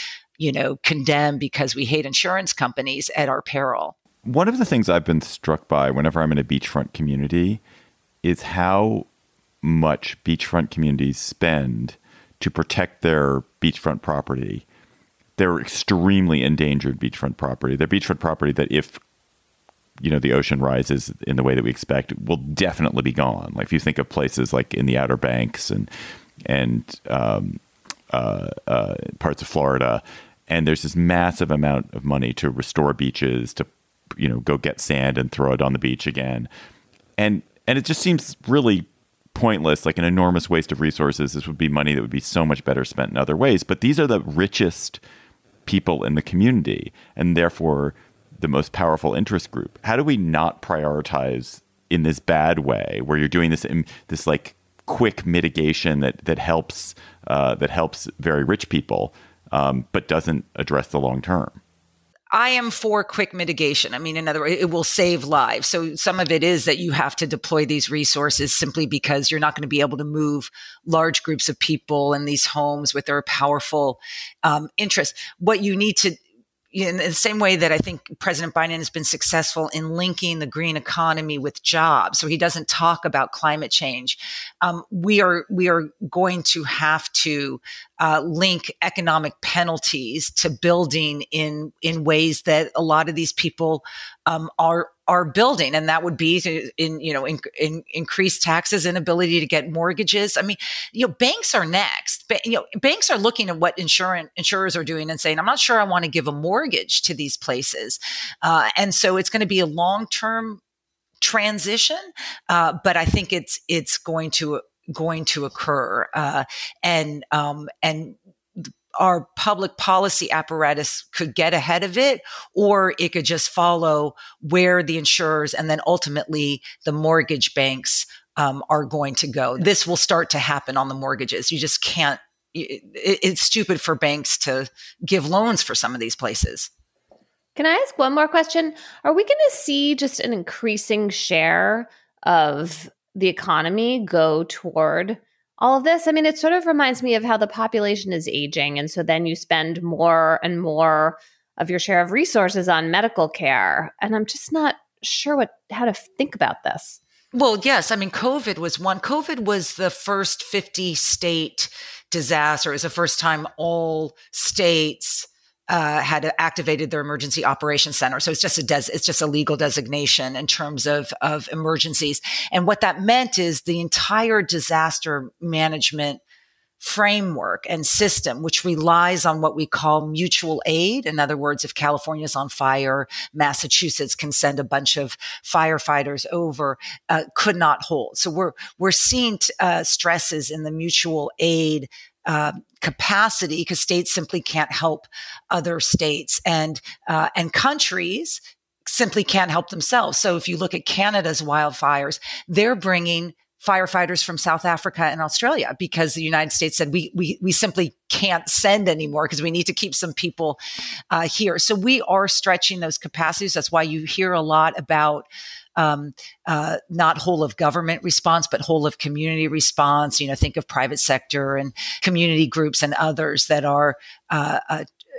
[SPEAKER 3] condemn because we hate insurance companies at our peril.
[SPEAKER 1] One of the things I've been struck by whenever I'm in a beachfront community is how much beachfront communities spend to protect their beachfront property. They're extremely endangered beachfront property. They're beachfront property that if, the ocean rises in the way that we expect, will definitely be gone. Like if you think of places like in the Outer Banks and parts of Florida, and there's this massive amount of money to restore beaches, to go get sand and throw it on the beach again, and it just seems really pointless, like an enormous waste of resources. This would be money that would be so much better spent in other ways. But these are the richest people in the community and therefore the most powerful interest group. How do we not prioritize in this bad way where you're doing this like quick mitigation that helps very rich people, but doesn't address the long term?
[SPEAKER 3] I am for quick mitigation. I mean, in other words, it will save lives. So some of it is that you have to deploy these resources simply because you're not going to be able to move large groups of people in these homes with their powerful interests. What you need to, in the same way that I think President Biden has been successful in linking the green economy with jobs, so he doesn't talk about climate change. We are going to have to link economic penalties to building in ways that a lot of these people are building, and that would be to increase taxes, inability to get mortgages. I mean, banks are next. Banks are looking at what insurers are doing and saying, I'm not sure I want to give a mortgage to these places, and so it's going to be a long-term transition, but I think it's going to occur, and our public policy apparatus could get ahead of it, or it could just follow where the insurers and then ultimately the mortgage banks are going to go. This will start to happen on the mortgages. You just can't. It's stupid for banks to give loans for some of these places.
[SPEAKER 2] Can I ask one more question? Are we going to see just an increasing share of the economy go toward all of this? I mean, it sort of reminds me of how the population is aging. And so then you spend more and more of your share of resources on medical care. And I'm just not sure how to think about this.
[SPEAKER 3] Well, yes. I mean, COVID was one. COVID was the first 50-state disaster. It was the first time all states had activated their emergency operations center. So it's just a legal designation in terms of emergencies. And what that meant is the entire disaster management framework and system, which relies on what we call mutual aid. In other words, if California's on fire, Massachusetts can send a bunch of firefighters over, could not hold. So we're seeing stresses in the mutual aid capacity because states simply can't help other states, and countries simply can't help themselves. So if you look at Canada's wildfires, they're bringing firefighters from South Africa and Australia because the United States said we simply can't send anymore because we need to keep some people here. So we are stretching those capacities. That's why you hear a lot about not whole of government response, but whole of community response. Think of private sector and community groups and others that are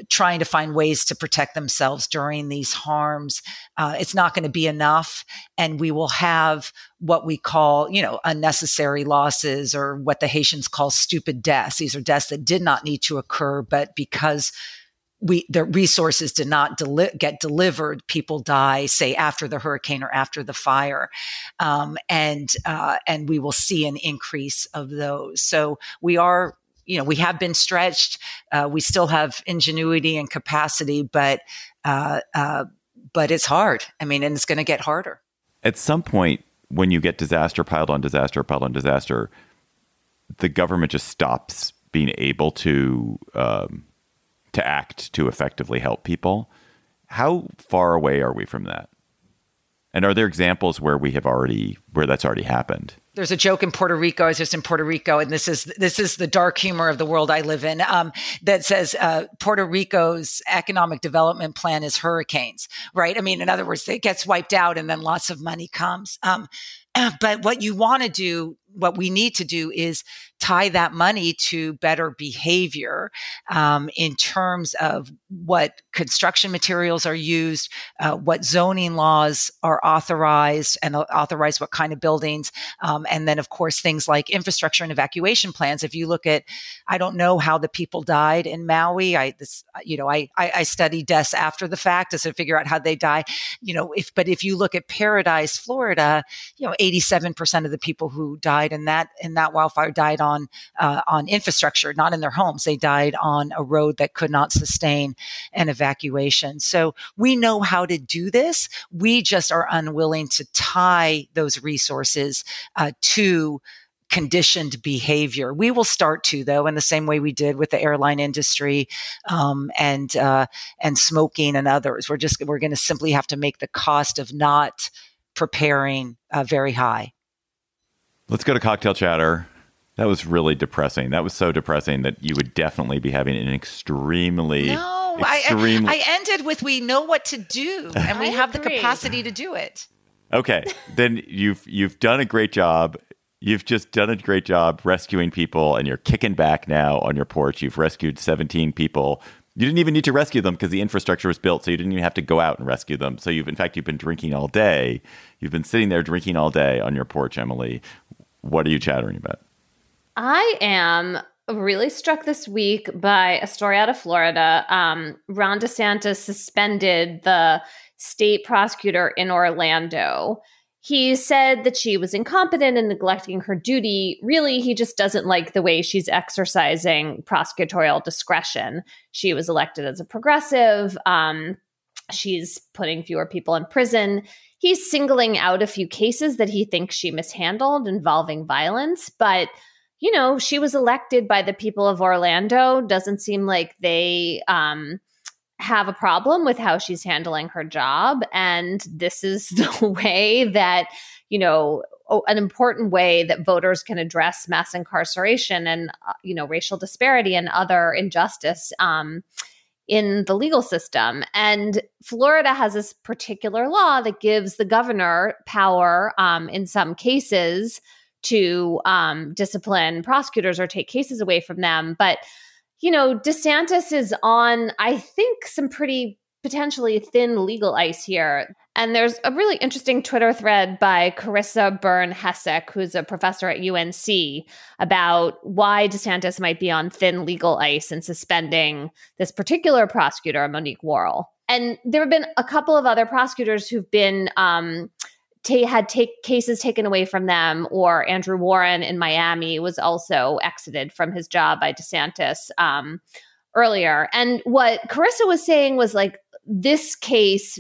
[SPEAKER 3] trying to find ways to protect themselves during these harms. It's not going to be enough. And we will have what we call, unnecessary losses, or what the Haitians call stupid deaths. These are deaths that did not need to occur, but because the resources did not get delivered, people die, say after the hurricane or after the fire, and we will see an increase of those. So we are, we have been stretched. We still have ingenuity and capacity, but it's hard. I mean, and it's going to get harder.
[SPEAKER 1] At some point, when you get disaster piled on disaster piled on disaster, the government just stops being able to act to effectively help people. How far away are we from that? And are there examples where that's already happened? There's
[SPEAKER 3] a joke in Puerto Rico. I was just in Puerto Rico, and this is the dark humor of the world I live in, that says Puerto Rico's economic development plan is hurricanes, right? I mean, in other words, it gets wiped out and then lots of money comes. But what we need to do is tie that money to better behavior in terms of what construction materials are used, what zoning laws are authorized, and authorize what kind of buildings. And then, of course, things like infrastructure and evacuation plans. If you look at, I don't know how the people died in Maui. I study deaths after the fact to figure out how they die. But if you look at Paradise, Florida, 87% of the people who died in that wildfire died on infrastructure, not in their homes. They died on a road that could not sustain an evacuation. So we know how to do this. We just are unwilling to tie those resources to conditioned behavior. We will start to, though, in the same way we did with the airline industry and smoking and others. We're going to simply have to make the cost of not preparing very high.
[SPEAKER 1] Let's go to cocktail chatter. That was really depressing. That was so depressing that you would definitely be having an extremely.
[SPEAKER 3] I ended with we know what to do and we have the capacity to do it.
[SPEAKER 1] Okay, then you've done a great job. You've just done a great job rescuing people, and you're kicking back now on your porch. You've rescued 17 people. You didn't even need to rescue them because the infrastructure was built, so you didn't even have to go out and rescue them. So you've been drinking all day. You've been sitting there drinking all day on your porch, Emily. What are you chattering about?
[SPEAKER 2] I am really struck this week by a story out of Florida. Ron DeSantis suspended the state prosecutor in Orlando. He said that she was incompetent and neglecting her duty. Really, he just doesn't like the way she's exercising prosecutorial discretion. She was elected as a progressive. She's putting fewer people in prison. He's singling out a few cases that he thinks she mishandled involving violence. But, you know, she was elected by the people of Orlando. Doesn't seem like they have a problem with how she's handling her job. And this is the way that, you know, an important way that voters can address mass incarceration and, racial disparity and other injustice in the legal system. And Florida has this particular law that gives the governor power in some cases to discipline prosecutors or take cases away from them. But DeSantis is on, I think, some pretty potentially thin legal ice here. And there's a really interesting Twitter thread by Carissa Byrne-Hessek, who's a professor at UNC, about why DeSantis might be on thin legal ice in suspending this particular prosecutor, Monique Worrell. And there have been a couple of other prosecutors who've been cases taken away from them, or Andrew Warren in Miami was also exited from his job by DeSantis earlier. And what Carissa was saying was like, this case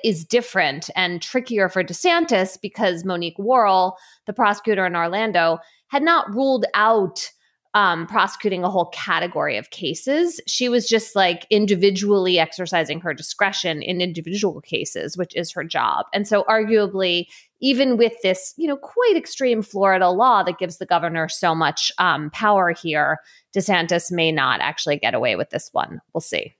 [SPEAKER 2] is different and trickier for DeSantis because Monique Worrell, the prosecutor in Orlando, had not ruled out prosecuting a whole category of cases. She was just like individually exercising her discretion in individual cases, which is her job. And so arguably, even with this, quite extreme Florida law that gives the governor so much power here, DeSantis may not actually get away with this one. We'll see.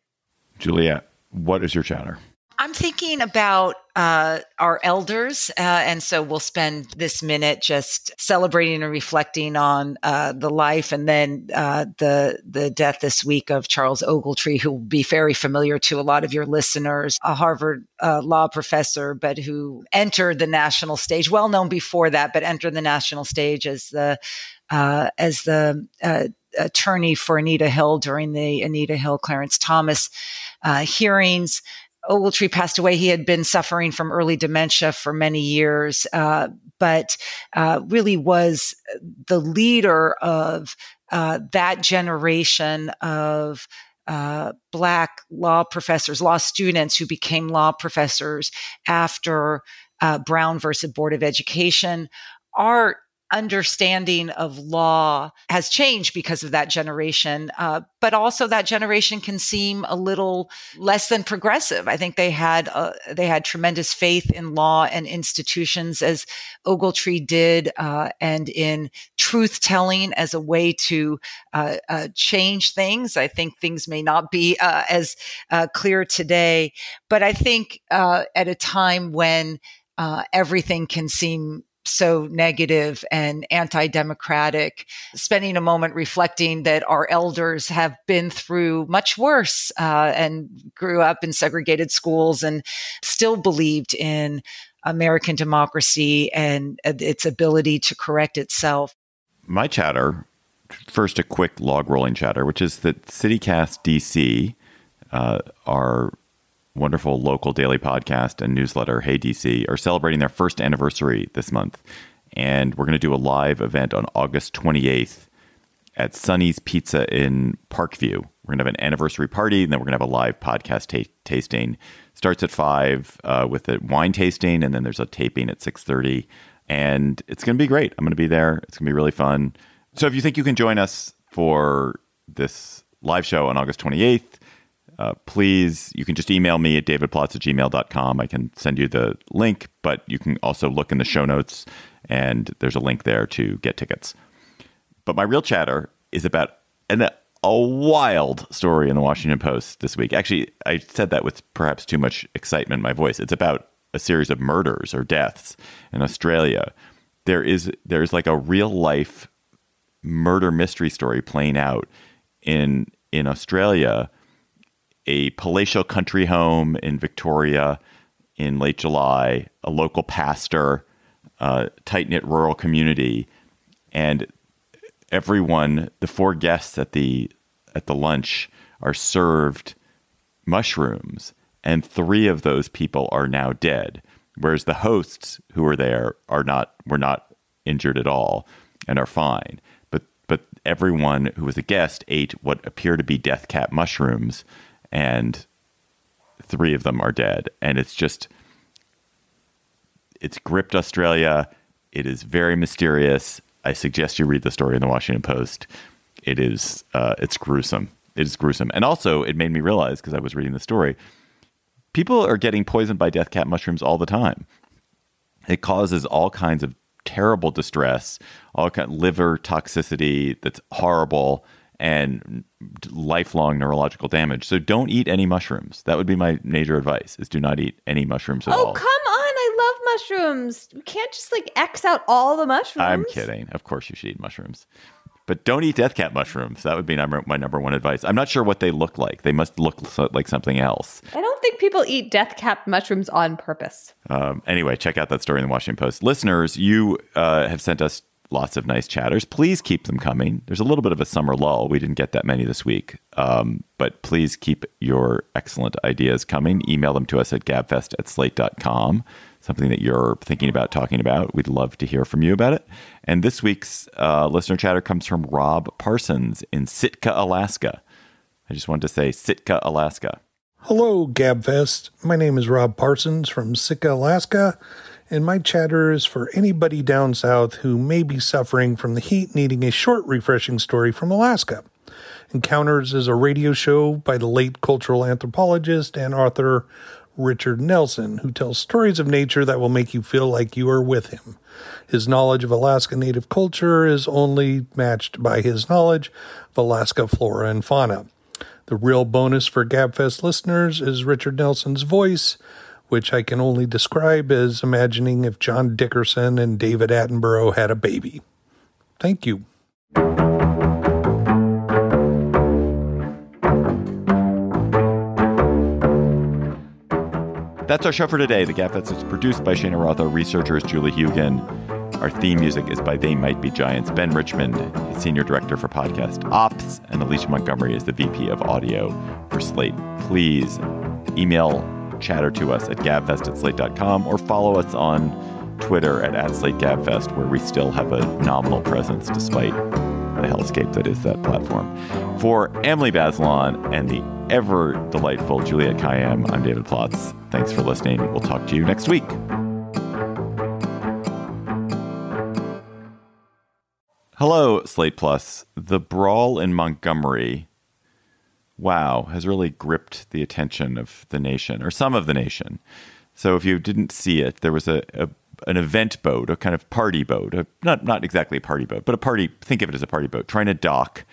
[SPEAKER 1] Juliette, what is your chatter?
[SPEAKER 3] I'm thinking about our elders, and so we'll spend this minute just celebrating and reflecting on the life and then the death this week of Charles Ogletree, who will be very familiar to a lot of your listeners, a Harvard law professor, but who entered the national stage, well known before that, but entered the national stage as the attorney for Anita Hill during the Anita Hill Clarence Thomas hearings. Ogletree passed away. He had been suffering from early dementia for many years, but really was the leader of that generation of Black law professors, law students who became law professors after Brown versus Board of Education. Our understanding of law has changed because of that generation, but also that generation can seem a little less than progressive. I think they had tremendous faith in law and institutions, as Ogletree did, and in truth telling as a way to change things. I think things may not be as clear today, but I think at a time when everything can seem so negative and anti-democratic, spending a moment reflecting that our elders have been through much worse and grew up in segregated schools and still believed in American democracy and its ability to correct itself.
[SPEAKER 1] My chatter, first a quick log rolling chatter, which is that CityCast DC, our wonderful local daily podcast and newsletter, Hey DC, are celebrating their first anniversary this month. And we're going to do a live event on August 28th at Sonny's Pizza in Parkview. We're going to have an anniversary party, and then we're going to have a live podcast tasting. Starts at 5 with a wine tasting, and then there's a taping at 6:30. And it's going to be great. I'm going to be there. It's going to be really fun. So if you think you can join us for this live show on August 28th, please, you can just email me at davidplotz@gmail.com. I can send you the link, but you can also look in the show notes, and there's a link there to get tickets. But my real chatter is about a wild story in the Washington Post this week. Actually, I said that with perhaps too much excitement in my voice. It's about a series of murders or deaths in Australia. There's like a real life murder mystery story playing out in Australia. A palatial country home in Victoria in late July, a local pastor, tight-knit rural community, and everyone, the 4 guests at the lunch, are served mushrooms, and 3 of those people are now dead, whereas the hosts who were there were not injured at all and are fine. But everyone who was a guest ate what appear to be death cap mushrooms, and 3 of them are dead. And it's gripped Australia. It is very mysterious. I suggest you read the story in the Washington Post. It's gruesome. It is gruesome. And also it made me realize, because I was reading the story, people are getting poisoned by death cap mushrooms all the time. It causes all kinds of terrible distress, all kind of liver toxicity that's horrible, and lifelong neurological damage. So don't eat any mushrooms. That would be my major advice, is do not eat any mushrooms at all.
[SPEAKER 2] Oh, come on. I love mushrooms. You can't just X out all the mushrooms.
[SPEAKER 1] I'm kidding. Of course you should eat mushrooms. But don't eat death cap mushrooms. That would be my number one advice. I'm not sure what they look like. They must look like something else.
[SPEAKER 2] I don't think people eat death cap mushrooms on purpose.
[SPEAKER 1] Anyway, check out that story in the Washington Post. Listeners, you have sent us lots of nice chatters. Please keep them coming. There's a little bit of a summer lull. We didn't get that many this week. But please keep your excellent ideas coming. Email them to us at gabfest@slate.com. Something that you're thinking about talking about. We'd love to hear from you about it. And this week's listener chatter comes from Rob Parsons in Sitka, Alaska. I just wanted to say Sitka, Alaska.
[SPEAKER 4] Hello, Gabfest. My name is Rob Parsons from Sitka, Alaska, and my chatter is for anybody down south who may be suffering from the heat, needing a short, refreshing story from Alaska. Encounters is a radio show by the late cultural anthropologist and author Richard Nelson, who tells stories of nature that will make you feel like you are with him. His knowledge of Alaska Native culture is only matched by his knowledge of Alaska flora and fauna. The real bonus for Gabfest listeners is Richard Nelson's voice, which I can only describe as imagining if John Dickerson and David Attenborough had a baby. Thank you.
[SPEAKER 1] That's our show for today. The Gabfest is produced by Shana Roth. Our researcher is Julie Hugan. Our theme music is by They Might Be Giants. Ben Richmond is Senior Director for Podcast Ops, and Alicia Montgomery is the VP of Audio for Slate. Please email chatter to us at gabfest@slate.com or follow us on Twitter at @SlateGabfest, where we still have a nominal presence despite the hellscape that is that platform. For Emily Bazelon and the ever delightful Juliette Kayyem, I'm David Plotz. Thanks for listening. We'll talk to you next week. Hello, Slate Plus. The brawl in Montgomery, wow, has really gripped the attention of the nation, or some of the nation. So if you didn't see it, there was an event boat, a kind of party boat, not exactly a party boat, but a party, think of it as a party boat, trying to dock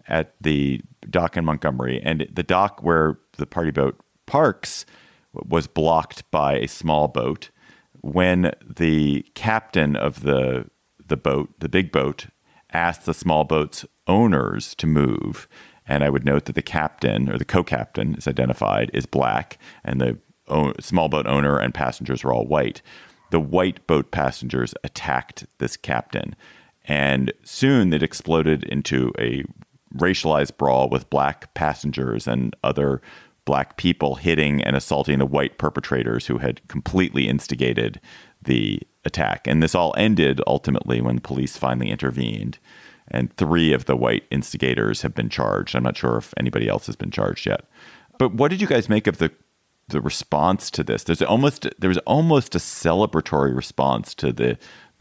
[SPEAKER 1] at the dock in Montgomery. And the dock where the party boat parks was blocked by a small boat. When the captain of the boat, the big boat, asked the small boat's owners to move, and I would note that the captain, or the co-captain is identified, is black, and the small boat owner and passengers are all white. The white boat passengers attacked this captain, and soon it exploded into a racialized brawl with black passengers and other black people hitting and assaulting the white perpetrators who had completely instigated the attack. And this all ended ultimately when police finally intervened, and 3 of the white instigators have been charged. I'm not sure if anybody else has been charged yet. But what did you guys make of the the response to this. There was almost a celebratory response to the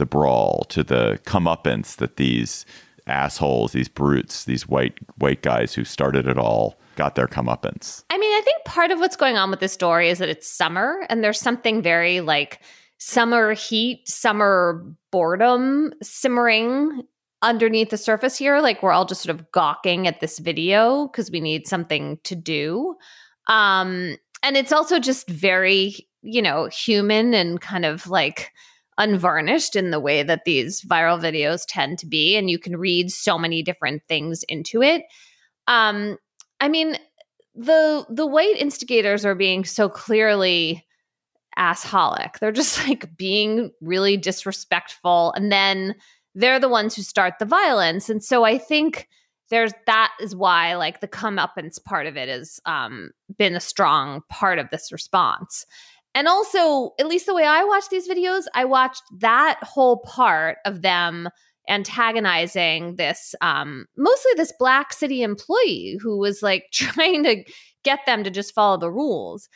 [SPEAKER 1] brawl, to the comeuppance that these assholes, these brutes, these white guys who started it all got their comeuppance.
[SPEAKER 2] I mean, I think part of what's going on with this story is that it's summer, and there's something very like summer heat, summer boredom simmering underneath the surface here. Like we're all just sort of gawking at this video because we need something to do. And it's also just very, human and kind of like unvarnished in the way that these viral videos tend to be. And you can read so many different things into it. I mean, the white instigators are being so clearly assholic. They're just like being really disrespectful. And then they're the ones who start the violence. And so I think that is why like the comeuppance part of it has been a strong part of this response. And also, at least the way I watch these videos, I watched that whole part of them antagonizing this, mostly this Black city employee who was like trying to get them to just follow the rules.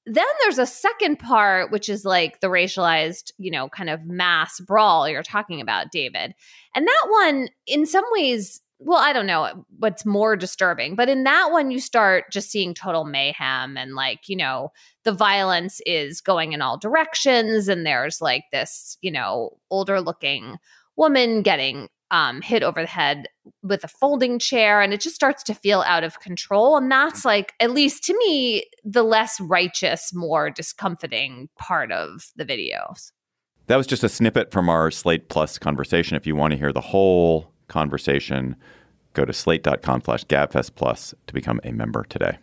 [SPEAKER 2] Then there's a second part, which is like the racialized, kind of mass brawl you're talking about, David. And that one, in some ways, well, I don't know what's more disturbing, but in that one, you start just seeing total mayhem and like, the violence is going in all directions. And there's like this, older looking woman getting hit over the head with a folding chair, and it just starts to feel out of control. And that's like, at least to me, the less righteous, more discomforting part of the videos.
[SPEAKER 1] That was just a snippet from our Slate Plus conversation. If you want to hear the whole conversation, go to slate.com/gabfest plus to become a member today.